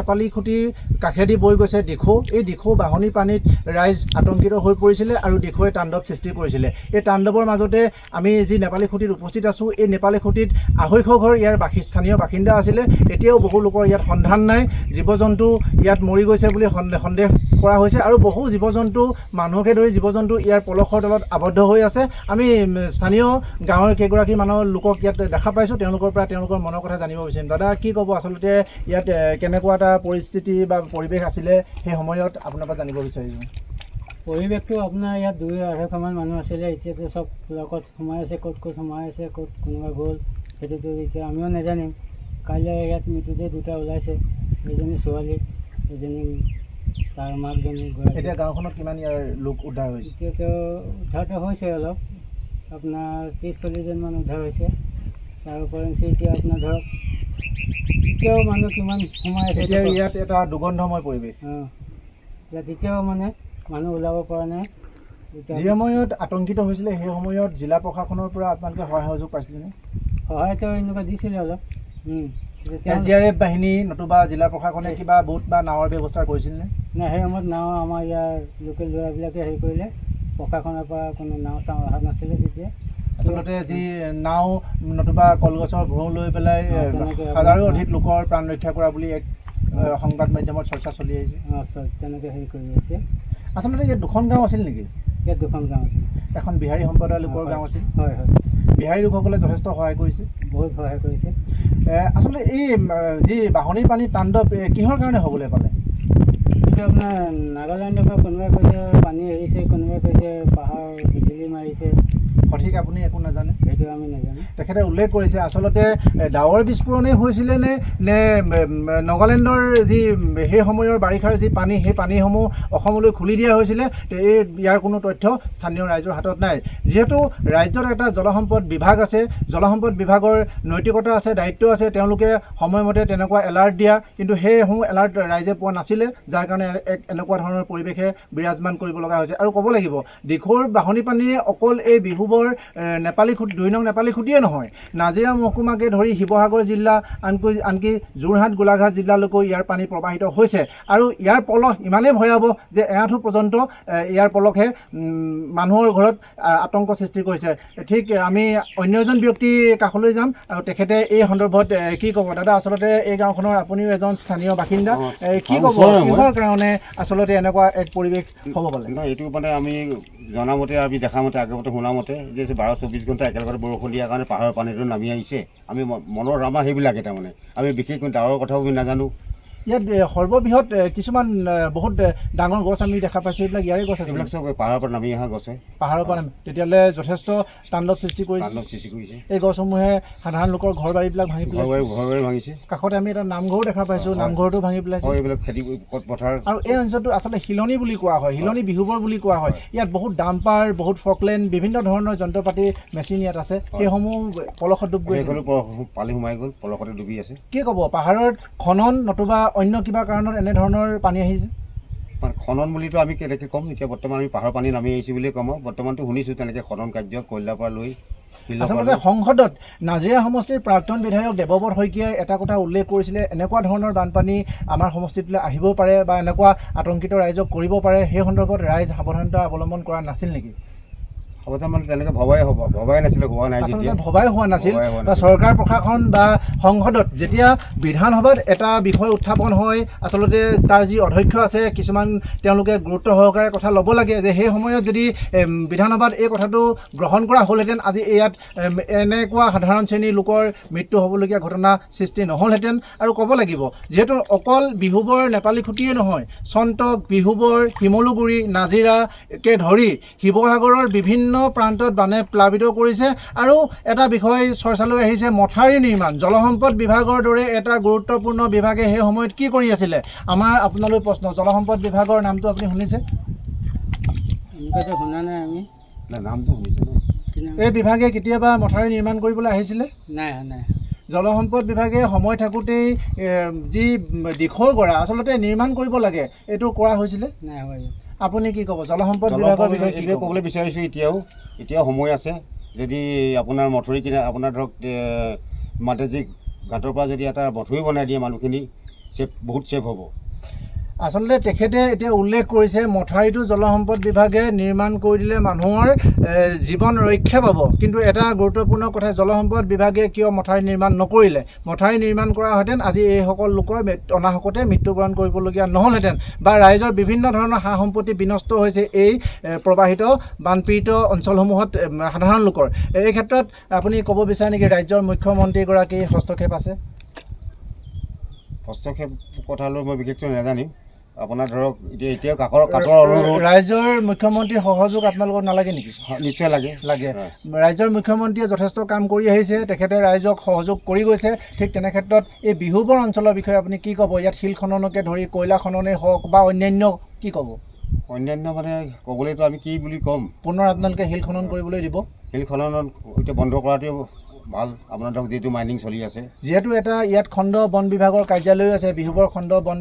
নেপালী খুঁটিৰ কাষেদি বৈ গৈছে দিখৌ। এই দিখৌ বাঢ়নী পানীত ৰাইজ আতংকিত হৈ পৰিছিলে আৰু দিখৌৱে তাণ্ডৱ সৃষ্টি কৰিছিলে। এই তাণ্ডৱৰ মাজতে আমি যি নেপালী খুঁটিত উপস্থিত আছোঁ, এই নেপালী খুঁটিত 250 ঘৰ ইয়াৰ স্থানীয় বাসিন্দা আছিলে। এতিয়াও বহু লোকৰ ইয়াত সন্ধান নাই। জীৱ জন্তু ইয়াত মৰি গৈছে বুলি সন্দেহ কৰা হৈছে আৰু বহু জীৱ জন্তু, মানুহকে ধৰি জীৱ জন্তু ইয়াৰ পলসৰ তলত আবদ্ধ হৈ আছে। আমি স্থানীয় গাঁৱৰ কেইগৰাকী মানুহৰ লোকক ইয়াত দেখা পাইছোঁ। তেওঁলোকৰ পৰা তেওঁলোকৰ মনৰ কথা জানিব বিচাৰিম। দাদা, কি ক'ব আচলতে ইয়াত কেনেকুৱা এটা পৰিস্থিতি বা পৰিৱেশ আছিলে সেই সময়ত আপোনাৰ পৰা জানিব বিচাৰিছোঁ। পৰিৱেশটো আপোনাৰ ইয়াত 200-250মান মানুহ আছিলে। এতিয়াতো চব লগত সোমাই আছে, ক'ত সোমাই আছে, ক'ত কোনোবা গ'ল সেইটোতো এতিয়া আমিও নাজানিম। কাইলৈ ইয়াত মৃতদেহ 2টা ওলাইছে, এজনী ছোৱালী, এজনী তাৰ মাকজনী। এতিয়া গাঁওখনত কিমান ইয়াৰ লোক উদ্ধাৰ হৈছে? এতিয়াতো উদ্ধাৰটো হৈছে অলপ, আপোনাৰ 30-40জনমান উদ্ধাৰ হৈছে। তাৰ উপৰি এতিয়া আপোনাৰ ধৰক এতিয়াও মানুহ কিমান সোমাই আছে। এতিয়া ইয়াত এটা দুৰ্গন্ধময় পৰিৱেশ। ইয়াত এতিয়াও মানে মানুহ ওলাব পৰা নাই। যি সময়ত আতংকিত হৈছিলে সেই সময়ত জিলা প্ৰশাসনৰ পৰা আপোনালোকে সহায় সহযোগ পাইছিলেনে? সহায়টো এনেকুৱা দিছিলে অলপ। SDRF বাহিনী নতুবা জিলা প্ৰশাসনে কিবা বোট বা নাৱৰ ব্যৱস্থা কৰিছিলনে? নাই, সেই সময়ত নাও আমাৰ ইয়াৰ লোকেল ল'ৰাবিলাকে হেৰি কৰিলে। প্ৰশাসনৰ পৰা কোনো নাও চাও অহা নাছিলে তেতিয়া। আচলতে যি নাও নতুবা কলগছৰ ভুঁৰ লৈ পেলাই হাজাৰো অধিক লোকৰ প্ৰাণ ৰক্ষা কৰা বুলি এক সংবাদ মাধ্যমত চৰ্চা চলি আহিছে। তেনেকৈ হেৰি কৰি আহিছে। আচলতে ইয়াত 2খন গাঁও আছিল নেকি? ইয়াত 2খন গাঁও আছিল। এখন বিহাৰী সম্প্ৰদায়ৰ লোকৰ গাঁও আছিল। হয় হয়, বিহাৰী লোকসকলে যথেষ্ট সহায় কৰিছে, বহুত সহায় কৰিছে। আচলতে এই যি বাঢ়নী পানীৰ তাণ্ডৱ কিহৰ কাৰণে হ'বলৈ পালে? এইটো আপোনাৰ নাগালেণ্ডৰ পৰা কোনোবাই কৈছে পানী এৰিছে, কোনোবাই কৈছে পাহাৰ বিজুলী মাৰিছে। সঠিক আপুনি একো নাজানে? সেইটো আমি নাজানো। তেখেতে উল্লেখ কৰিছে আচলতে ডাৱৰ বিস্ফোৰণেই হৈছিলে নে নাগালেণ্ডৰ যি সেই সময়ৰ বাৰিষাৰ যি পানী, সেই পানীসমূহ অসমলৈ খুলি দিয়া হৈছিলে। ইয়াৰ কোনো তথ্য স্থানীয় ৰাইজৰ হাতত নাই। যিহেতু ৰাজ্যত এটা জলসম্পদ বিভাগ আছে, জলসম্পদ বিভাগৰ নৈতিকতা আছে, দায়িত্ব আছে, তেওঁলোকে সময়মতে তেনেকুৱা এলাৰ্ট দিয়া, কিন্তু সেইসমূহ এলাৰ্ট ৰাইজে পোৱা নাছিলে, যাৰ কাৰণে এনেকুৱা ধৰণৰ পৰিৱেশে বিৰাজমান কৰিব লগা হৈছে। আৰু ক'ব লাগিব, দিখৌৰ বাঢ়নী পানীয়ে অকল এই বিহুবৰ নেপালী খুঁটি 2 নং নেপালী খুঁটিয়ে নহয়, নাজিৰা মহকুমাকে ধৰি শিৱসাগৰ জিলা, আনকি যোৰহাট গোলাঘাট জিলালৈকো ইয়াৰ পানী প্ৰবাহিত হৈছে। আৰু ইয়াৰ পলস ইমানেই ভয়াৱহ যে এআঁঠু পৰ্যন্ত ইয়াৰ পলসে মানুহৰ ঘৰত আতংক সৃষ্টি কৰিছে। ঠিক আমি অন্য এজন ব্যক্তি কাষলৈ যাম আৰু তেখেতে এই সন্দৰ্ভত কি ক'ব। দাদা, আচলতে এই গাঁওখনৰ আপুনিও এজন স্থানীয় বাসিন্দা, কি ক'ব কিহৰ কাৰণে আচলতে এনেকুৱা এক পৰিৱেশ হ'ব পালে? এইটো মানে আমি জনামতে, আমি দেখামতে, আগমতে শুনামতে যে 12-24 ঘণ্টা একেলগতে বৰষুণ দিয়াৰ কাৰণে পাহাৰৰ পানীটো নামি আহিছে। আমি মনৰ আমাৰ সেইবিলাকে তাৰমানে আমি বিশেষ ডাঙৰ কথাও আমি নাজানো। ইয়াত সৰ্ববৃহৎ কিছুমান বহুত ডাঙৰ গছ আমি দেখা পাইছোঁ, এইবিলাক ইয়াৰে গছ আছে। এইবিলাক চব পাহাৰৰ পৰা নামি অহা গছে, পাহাৰৰ পৰা তেতিয়াহ'লে যথেষ্ট তাণ্ডৱ সৃষ্টি কৰিছে। এই গছসমূহে সাধাৰণ লোকৰ ঘৰ বাৰীবিলাক ভাঙি পেলাইছে, ঘৰ বাৰী ভাঙিছে। কাষতে আমি এটা নামঘৰো দেখা পাইছোঁ, নামঘৰটো ভাঙি পেলাইছে। এইবিলাক খেতি পথাৰ। আৰু এই অঞ্চলটো আচলতে শিলনি বুলি কোৱা হয়, শিলনি বিহুবৰ বুলি কোৱা হয়। ইয়াত বহুত ডাম্পাৰ, বহুত ফকলেণ্ড, বিভিন্ন ধৰণৰ যন্ত্ৰ পাতি মেচিন ইয়াত আছে। সেইসমূহ পলসত ডুব গৈছে, পানী সোমাই গ'ল, পলসতে ডুবি আছে। কি ক'ব, পাহাৰত খনন নতুবা অন্য কিবা কাৰণত এনেধৰণৰ পানী আহিছে? খনন বুলিতো আমি কেনেকৈ ক'ম? এতিয়া বৰ্তমান আমি পাহাৰৰ পানী নামি আহিছোঁ বুলিয়ে ক'ম। বৰ্তমানতো শুনিছোঁ তেনেকৈ খনন কাৰ্য কয়লাৰ পৰা লৈ। আচলতে সংসদত নাজিৰা সমষ্টিৰ প্ৰাক্তন বিধায়ক দেৱব্ৰত শইকীয়াই এটা কথা উল্লেখ কৰিছিলে, এনেকুৱা ধৰণৰ বানপানী আমাৰ সমষ্টিটোলৈ আহিব পাৰে বা এনেকুৱা আতংকিত ৰাইজক কৰিব পাৰে। সেই সন্দৰ্ভত ৰাইজ সাৱধানতা অৱলম্বন কৰা নাছিল নেকি? মানে তেনেকৈ ভবাই নাছিলে, হোৱা নাই। আচলতে ভবাই হোৱা নাছিল। বা চৰকাৰ প্ৰশাসন বা সংসদত যেতিয়া বিধানসভাত এটা বিষয় উত্থাপন হয়, আচলতে তাৰ যি অধ্যক্ষ আছে, কিছুমান তেওঁলোকে গুৰুত্ব সহকাৰে কথা ল'ব লাগে যে সেই সময়ত যদি বিধানসভাত এই কথাটো গ্ৰহণ কৰা হ'লহেঁতেন, আজি ইয়াত এনেকুৱা সাধাৰণ শ্ৰেণীৰ লোকৰ মৃত্যু হ'বলগীয়া ঘটনা সৃষ্টি নহ'লহেঁতেন। আৰু ক'ব লাগিব, যিহেতু অকল বিহুবৰ নেপালী খুঁটিয়ে নহয়, চন্তক, বিহুবৰ, শিমলুগুৰি, নাজিৰাকে ধৰি শিৱসাগৰৰ বিভিন্ন প্ৰান্তত বানে প্লাবিত কৰিছে। আৰু এটা বিষয় চৰ্চালৈ আহিছে, মথাউৰি নিৰ্মাণ। জলসম্পদ বিভাগৰ দৰে এটা গুৰুত্বপূৰ্ণ বিভাগে সেই সময়ত কি কৰি আছিলে? আপোনালৈ প্ৰশ্ন, জলসম্পদ বিভাগৰ নামটো আপুনি শুনিছে? এনেকুৱাটো শুনা নাই আমি। নামটো শুনিছোঁ। এই বিভাগে কেতিয়াবা মথাউৰি নিৰ্মাণ কৰিবলৈ আহিছিলে? নাই নাই। জলসম্পদ বিভাগে সময় থাকোঁতেই যি দিখৌৰ গৰা আচলতে নিৰ্মাণ কৰিব লাগে, এইটো কৰা হৈছিলে? নাই হয়। আপুনি কি ক'ব জলসম্পদ বিভাগৰ বিষয়ে? এইটোৱে ক'বলৈ বিচাৰিছোঁ, এতিয়াও সময় আছে। যদি আপোনাৰ মথাউৰি কিনে আপোনাৰ ধৰক মাতেজী ঘাটৰ পৰা যদি এটা মথাউৰি বনাই দিয়ে মানুহখিনি বহুত ছেভ হ'ব। আচলতে তেখেতে এতিয়া উল্লেখ কৰিছে মথাউৰিটো জলসম্পদ বিভাগে নিৰ্মাণ কৰি দিলে মানুহৰ জীৱন ৰক্ষা পাব, কিন্তু এটা গুৰুত্বপূৰ্ণ কথা, জলসম্পদ বিভাগে কিয় মথাউৰি নিৰ্মাণ নকৰিলে? মথাউৰি নিৰ্মাণ কৰাহেঁতেন আজি এইসকল লোকৰ অনাহকতে মৃত্যুবৰণ কৰিবলগীয়া নহ'লহেঁতেন, বা ৰাইজৰ বিভিন্ন ধৰণৰ সা সম্পত্তি বিনষ্ট হৈছে এই প্ৰবাহিত বানপীড়িত অঞ্চলসমূহত সাধাৰণ লোকৰ। এই ক্ষেত্ৰত আপুনি ক'ব বিচাৰে নেকি ৰাজ্যৰ মুখ্যমন্ত্ৰীগৰাকীৰ হস্তক্ষেপ আছে? হস্তক্ষেপ কথালৈ মই বিশেষকৈ নাজানিম। আপোনাৰ ধৰক এতিয়াও কাটৰ ৰাজ্যৰ মুখ্যমন্ত্ৰীৰ সহযোগ আপোনালোকৰ নালাগে নেকি? নিশ্চয় লাগে। ৰাজ্যৰ মুখ্যমন্ত্ৰীয়ে যথেষ্ট কাম কৰি আহিছে, তেখেতে ৰাইজক সহযোগ কৰি গৈছে। ঠিক তেনে ক্ষেত্ৰত এই বিহুবৰ অঞ্চলৰ বিষয়ে আপুনি কি ক'ব? ইয়াত শিল খননকে ধৰি কয়লা খননেই হওক বা অন্যান্য কি ক'ব? অন্যান্য মানে ক'বলৈতো আমি কি বুলি ক'ম? পুনৰ আপোনালোকে শিল খনন কৰিবলৈ দিব? শিল খননত এতিয়া বন্ধ কৰাটোৱে ভাল। আপোনাৰ ধৰক যিটো মাইনিং চলি আছে, যিহেতু এটা ইয়াত খণ্ড বন বিভাগৰ কাৰ্যালয় আছে, বিহুবৰ খণ্ড বন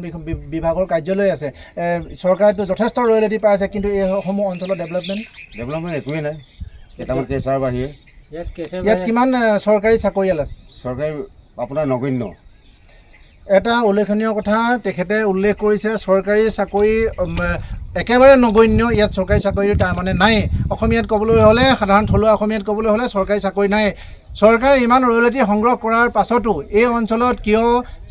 বিভাগৰ কাৰ্যালয় আছে, চৰকাৰেতো যথেষ্ট ৰয়েলিটি পাই আছে, কিন্তু এইসমূহ অঞ্চলৰ ডেভেলপমেণ্ট একোৱেই নাই। কেইটামান কেঁচাৰ বাহিৰে ইয়াত কিমান চৰকাৰী চাকৰিয়াল আছে? চৰকাৰী আপোনাৰ নগণ্য। এটা উল্লেখনীয় কথা তেখেতে উল্লেখ কৰিছে, চৰকাৰী চাকৰি একেবাৰে নগণ্য। ইয়াত চৰকাৰী চাকৰি তাৰমানে নাই। অসমীয়াত ক'বলৈ হ'লে, সাধাৰণ থলুৱা অসমীয়াত ক'বলৈ হ'লে চৰকাৰী চাকৰি নাই। চৰকাৰে ইমান ৰয়েলিটি সংগ্ৰহ কৰাৰ পাছতো এই অঞ্চলত কিয়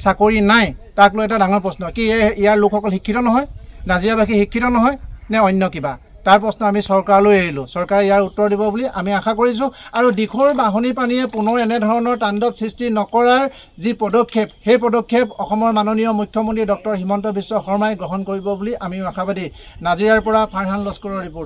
চাকৰি নাই, তাক লৈ এটা ডাঙৰ প্ৰশ্ন। কি ইয়াৰ লোকসকল শিক্ষিত নহয়? নাজিৰাবাসী শিক্ষিত নহয় নে অন্য কিবা? তাৰ প্ৰশ্ন আমি চৰকাৰলৈ এৰিলোঁ। চৰকাৰে ইয়াৰ উত্তৰ দিব বুলি আমি আশা কৰিছোঁ। আৰু দিখৌৰ বাঢ়নী পানীয়ে পুনৰ এনেধৰণৰ তাণ্ডৱ সৃষ্টি নকৰাৰ যি পদক্ষেপ, সেই পদক্ষেপ অসমৰ মাননীয় মুখ্যমন্ত্ৰী ডক্টৰ হিমন্ত বিশ্ব শৰ্মাই গ্ৰহণ কৰিব বুলি আমিও আশাবাদী। নাজিৰাৰ পৰা ফাৰহান লস্কৰৰ ৰিপৰ্ট।